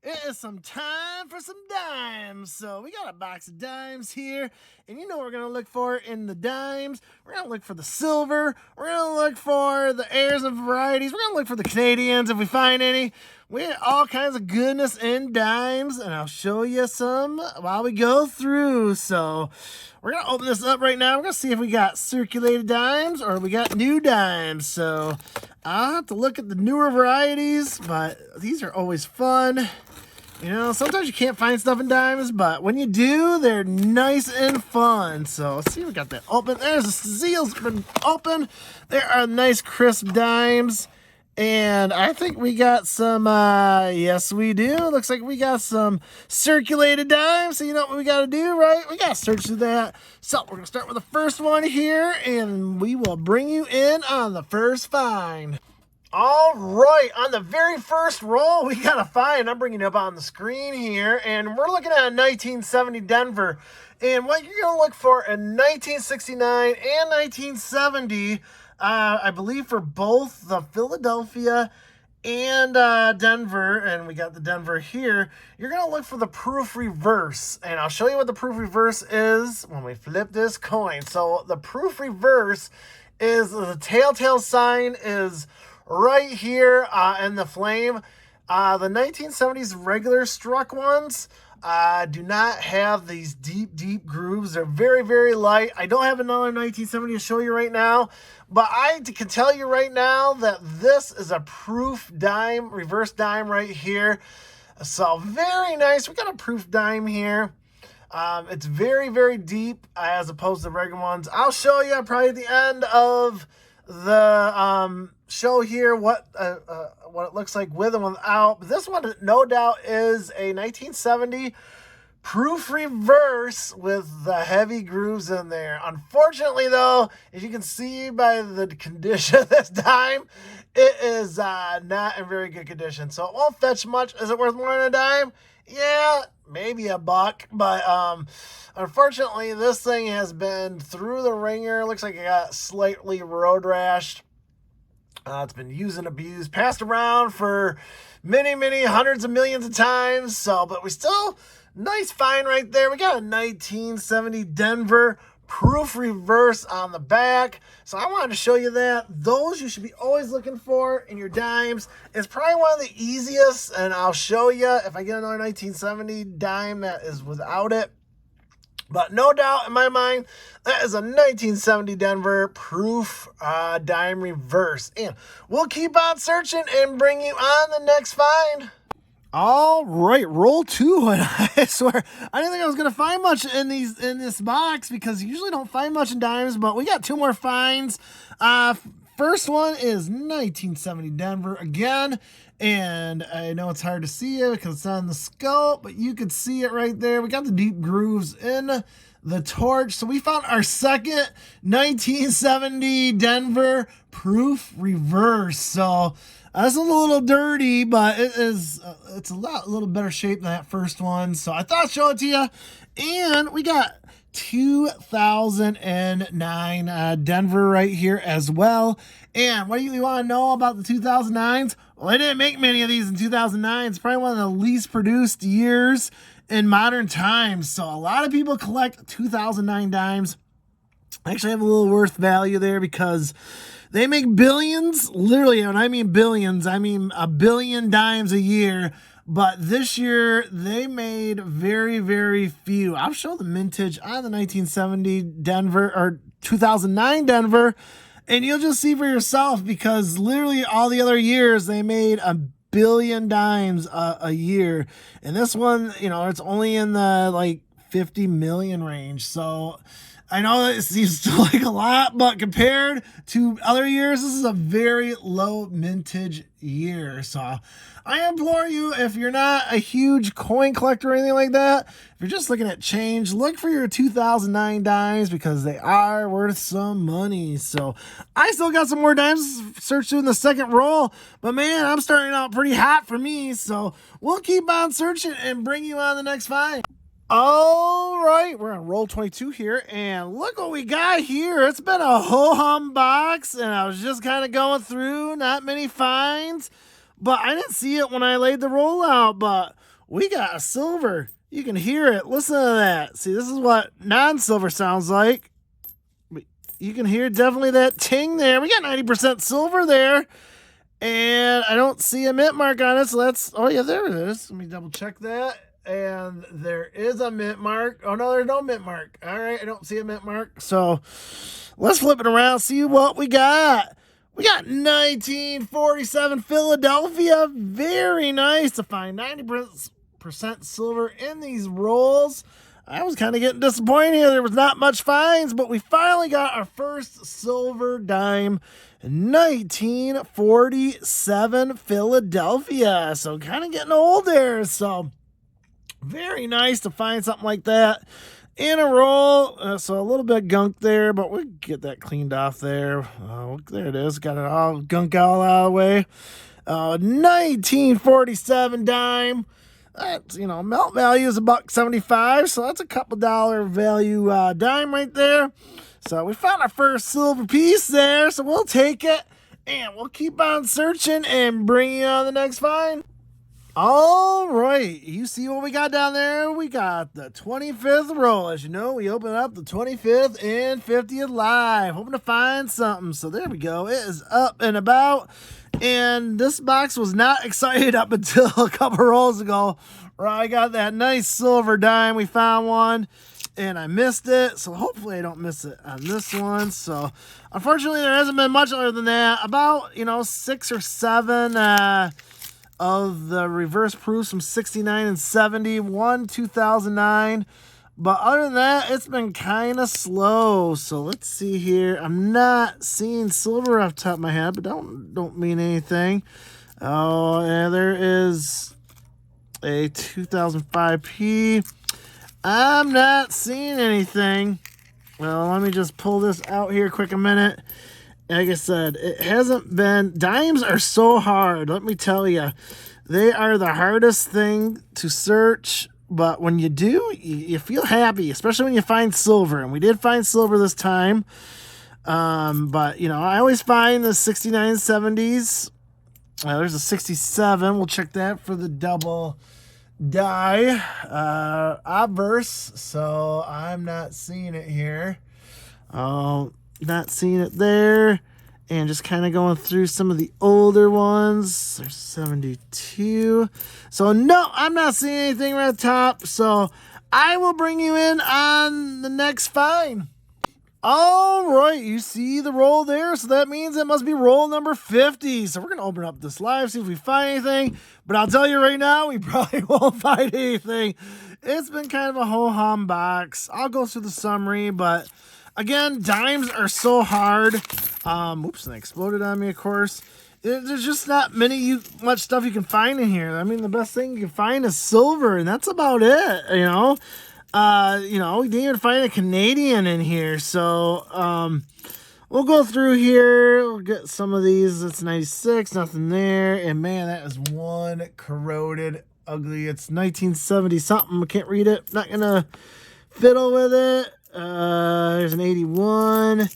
It is some time for some dimes. So we got a box of dimes here, and you know what we're gonna look for in the dimes. We're gonna look for the silver. We're gonna look for the heirs and varieties. We're gonna look for the Canadians if we find any. We have all kinds of goodness in dimes, and I'll show you some while we go through. So we're gonna open this up right now. We're gonna see if we got circulated dimes or we got new dimes. So I'll have to look at the newer varieties, but these are always fun. You know, sometimes you can't find stuff in dimes, but when you do, they're nice and fun. So let's see, we got that open. There's the seal's been open. There are nice crisp dimes. And I think we got some, yes we do. Looks like we got some circulated dimes. So you know what we got to do, right? We got to search through that. So we're going to start with the first one here, and we will bring you in on the first find. All right, on the very first roll, we got a find. I'm bringing it up on the screen here, and we're looking at a 1970 Denver. And what you're going to look for in 1969 and 1970, I believe for both the Philadelphia and Denver, and we got the Denver here, you're going to look for the proof reverse. And I'll show you what the proof reverse is when we flip this coin. So the proof reverse is the telltale sign is right here in the flame. The 1970s regular struck ones do not have these deep grooves. They're very, very light. I don't have another 1970 to show you right now, but I can tell you right now that this is a proof dime, reverse dime right here. So very nice. We got a proof dime here. It's very, very deep as opposed to the regular ones. I'll show you probably at the end of the show here what it looks like with and without. But this one, no doubt, is a 1970 proof reverse with the heavy grooves in there. Unfortunately, though, as you can see by the condition of this dime, it is not in very good condition. So it won't fetch much. Is it worth more than a dime? Yeah, maybe $1, but unfortunately, this thing has been through the ringer. Looks like it got slightly road rashed. It's been used and abused, passed around for many hundreds of millions of times. So, but we still, nice find right there. We got a 1970 Denver proof reverse on the back. So I wanted to show you that. Those you should be always looking for in your dimes. It's probably one of the easiest, and I'll show you if I get another 1970 dime that is without it. But no doubt in my mind, that is a 1970 Denver proof dime reverse. And we'll keep on searching and bring you on the next find. All right, roll 2. And I swear, I didn't think I was going to find much in this box because you usually don't find much in dimes, but we got 2 more finds. First one is 1970 Denver again. And I know it's hard to see it because it's on the scope, but you could see it right there. We got the deep grooves in the torch. So we found our second 1970 Denver proof reverse. So this is a little dirty, but it's a little better shape than that first one. So I thought I'd show it to you. And we got 2009 Denver right here as well. And what do you want to know about the 2009s? Well, they didn't make many of these in 2009. It's probably one of the least produced years in modern times. So a lot of people collect 2009 dimes. I actually have a little worth value there because they make billions. Literally, when I mean billions, I mean 1 billion dimes a year. But this year, they made very, very few. I'll show the mintage on the 1970 Denver, or 2009 Denver, and you'll just see for yourself because literally all the other years, they made 1 billion dimes a year. And this one, you know, it's only in the like 50 million range. So I know it seems like a lot, but compared to other years, this is a very low mintage year. So I implore you, if you're not a huge coin collector or anything like that, if you're just looking at change, look for your 2009 dimes because they are worth some money. So I still got some more dimes to search through in the second roll, but man, I'm starting out pretty hot for me. So we'll keep on searching and bring you on the next find. All right, we're on roll 22 here, and look what we got here. It's been a ho-hum box, and I was just kind of going through, not many finds, but I didn't see it when I laid the roll out, but we got a silver. You can hear it. Listen to that. See, this is what non-silver sounds like. You can hear definitely that ting there. We got 90% silver there. And I don't see a mint mark on it, so that's... Oh, yeah, there it is. Let me double check that. And there is a mint mark. Oh, no, there's no mint mark. All right, I don't see a mint mark. So let's flip it around, see what we got. We got 1947 Philadelphia. Very nice to find 90% silver in these rolls. I was kind of getting disappointed here. There was not much finds, but we finally got our first silver dime. 1947 Philadelphia. So kind of getting old there. So very nice to find something like that in a roll. So a little bit gunk there, but we'll get that cleaned off there. There it is. Got it all gunk all out of the way. 1947 dime. That's, melt value is $1.75, so that's a couple dollar value dime right there. So we found our first silver piece there, so we'll take it, and we'll keep on searching and bring you on the next find. All right, you see what we got down there? We got the 25th roll. As you know, we open up the 25th and 50th live, hoping to find something. So there we go. It is up and about. And this box was not excited up until a couple rolls ago, where I got that nice silver dime. We found one, and I missed it. So hopefully I don't miss it on this one. So unfortunately, there hasn't been much other than that. About, 6 or 7 of the reverse proofs from 69 and 70. 2009. But other than that, it's been kind of slow. So let's see here. I'm not seeing silver off the top of my head, but don't mean anything. Oh, yeah, there is a 2005P. I'm not seeing anything. Well, let me just pull this out here quick a minute. Like I said, it hasn't been... Dimes are so hard, let me tell you. They are the hardest thing to search. But when you do, you feel happy, especially when you find silver. And we did find silver this time. But, I always find the 69 70s. There's a 67. We'll check that for the double die. Obverse. So I'm not seeing it here. Not seeing it there. And just kind of going through some of the older ones. There's 72. So, no, I'm not seeing anything right at the top. So, I will bring you in on the next find. All right, you see the roll there. So, that means it must be roll number 50. So, we're going to open up this live, see if we find anything. But I'll tell you right now, we probably won't find anything. It's been kind of a ho-hum box. I'll go through the summary, but... Again, dimes are so hard. Oops, and they exploded on me, of course. There's just not much stuff you can find in here. I mean, the best thing you can find is silver, and that's about it, we didn't even find a Canadian in here. So, we'll go through here. We'll get some of these. It's 96, nothing there. And, man, that is one corroded, ugly. It's 1970 something. I can't read it. Not going to fiddle with it. There's an 81,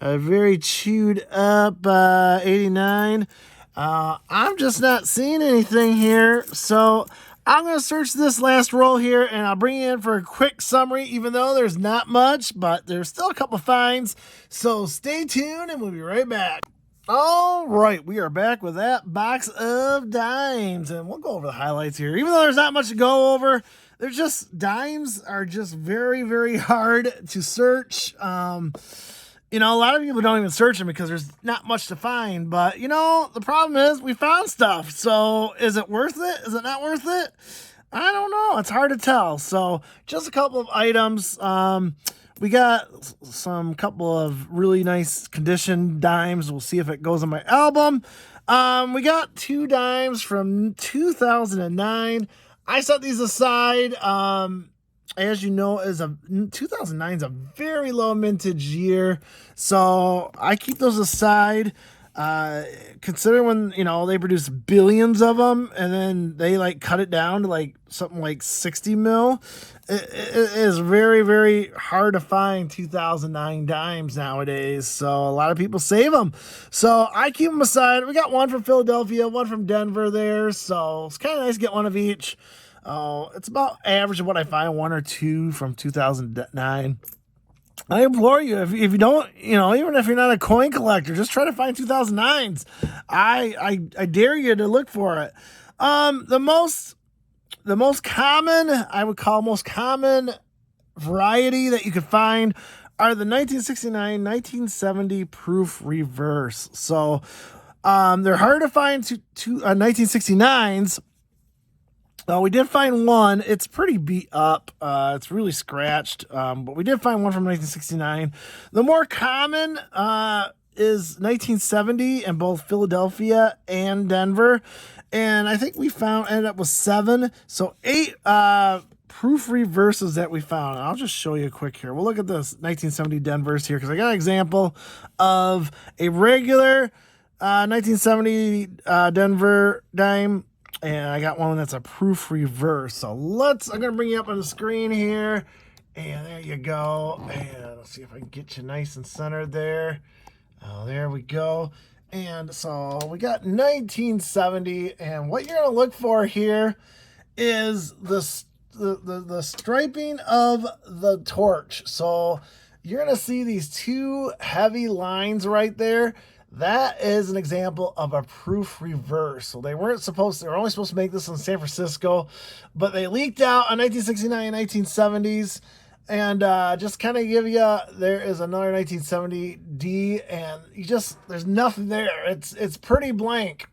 very chewed up 89. I'm just not seeing anything here, so I'm going to search this last roll here, and I'll bring you in for a quick summary, even though there's not much, but there's still a couple finds, so stay tuned, and we'll be right back. All right, we are back with that box of dimes, and we'll go over the highlights here. Even though there's not much to go over, they're just, dimes are just very, very hard to search. A lot of people don't even search them because there's not much to find. But, the problem is we found stuff. So is it worth it? Is it not worth it? I don't know. It's hard to tell. So just a couple of items. We got some couple of really nice condition dimes. We'll see if it goes on my album. We got 2 dimes from 2009. I set these aside. As you know, 2009 is a very low mintage year. So I keep those aside. Considering when, they produce billions of them and then they cut it down to something like 60 mil. It is very, very hard to find 2009 dimes nowadays. So a lot of people save them. So I keep them aside. We got one from Philadelphia, one from Denver there. So it's kind of nice to get one of each. It's about average of what I find, one or two from 2009. I implore you, if you don't, even if you're not a coin collector, just try to find 2009s. I dare you to look for it. The most common, I would call most common variety that you could find are the 1969, 1970 proof reverse. So, they're hard to find 1969s. We did find one. It's pretty beat up. It's really scratched. But we did find one from 1969. The more common is 1970 in both Philadelphia and Denver. And I think we ended up with 7. So 8 proof reverses that we found. I'll just show you quick here. We'll look at this 1970 Denver's here because I got an example of a regular 1970 Denver dime. And I got one that's a proof reverse. So I'm going to bring you up on the screen here. And there you go. And let's see if I can get you nice and centered there. Oh, there we go. And so we got 1970. And what you're going to look for here is the striping of the torch. So you're going to see these 2 heavy lines right there. That is an example of a proof reverse. So they were only supposed to make this in San Francisco, but they leaked out in 1969 and 1970s. And just kind of give you, there is another 1970D, and there's nothing there. It's pretty blank.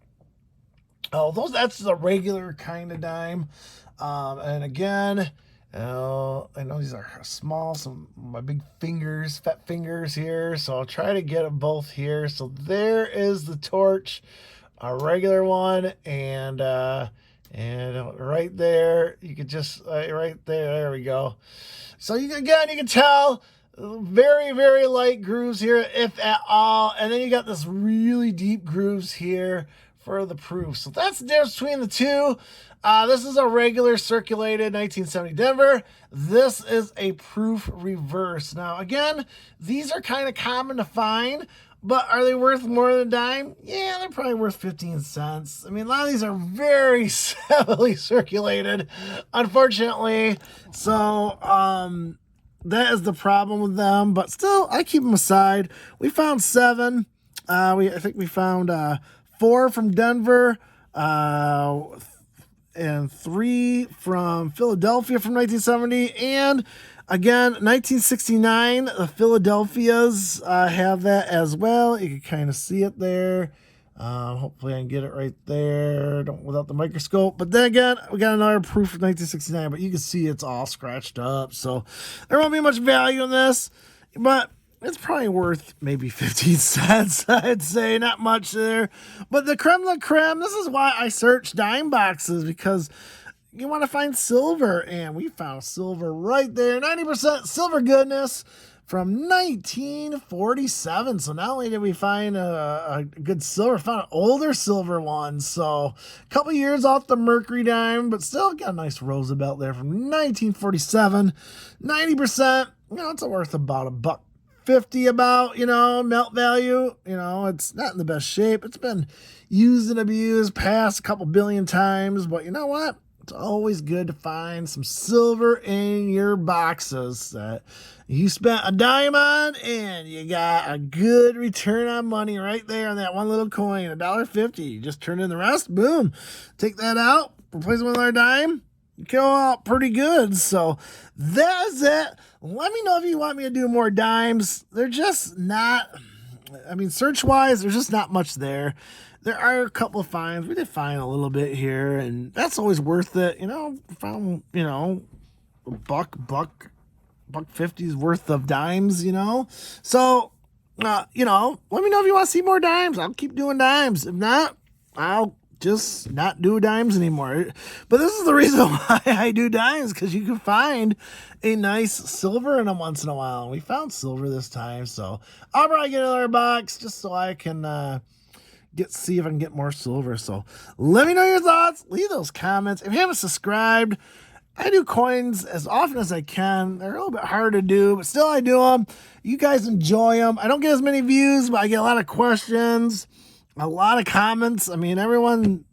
Oh, that's the regular kind of dime. And again, I know these are small, some of my big fingers, fat fingers here, so I'll try to get them both here. So there is the torch, a regular one, and right there, you could just, right there we go. So you can tell very, very light grooves here, if at all, and then you got this really deep grooves here for the proof. So that's the difference between the two. This is a regular circulated 1970 Denver. This is a proof reverse. Now, again, these are kind of common to find, but are they worth more than a dime? Yeah, they're probably worth 15 cents. I mean, a lot of these are very heavily circulated, unfortunately. So, that is the problem with them, but still, I keep them aside. We found 7. I think we found 4 from Denver, and 3 from Philadelphia from 1970. And again, 1969, the Philadelphias have that as well. You can kind of see it there. Hopefully I can get it right there without the microscope. But then again, we got another proof of 1969, but you can see it's all scratched up. So there won't be much value in this, but it's probably worth maybe 15 cents, I'd say. Not much there. But the creme de la creme, this is why I search dime boxes, because you want to find silver. And we found silver right there. 90% silver goodness from 1947. So not only did we find a good silver, found an older silver one. So a couple years off the Mercury dime, but still got a nice Roosevelt there from 1947. 90%, it's worth about $1.50 about, melt value. It's not in the best shape. It's been used and abused past a couple billion times, but you know what? It's always good to find some silver in your boxes that you spent a dime on, and you got a good return on money right there on that one little coin, $1.50. You just turn in the rest, boom, take that out, replace it with another dime, you go out pretty good. So that's it. Let me know if you want me to do more dimes. They're just not, search-wise, there's just not much there. There are a couple of finds. We did find a little bit here, and that's always worth it. Found, $1.50's worth of dimes, So, let me know if you want to see more dimes. I'll keep doing dimes. If not, I'll just not do dimes anymore. But this is the reason why I do dimes, because you can find a nice silver in them once in a while. And we found silver this time, so I'll probably get another box just so I can see if I can get more silver. So let me know your thoughts. Leave those comments. If you haven't subscribed, I do coins as often as I can. They're a little bit hard to do, but still I do them. You guys enjoy them. I don't get as many views, but I get a lot of questions, a lot of comments. Everyone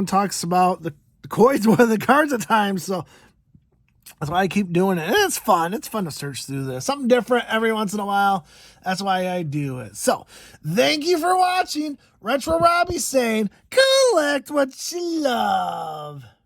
talks about the coins with the cards at times. So that's why I keep doing it. And it's fun. It's fun to search through this. Something different every once in a while. That's why I do it. So, thank you for watching. Retro Robbie saying, collect what you love.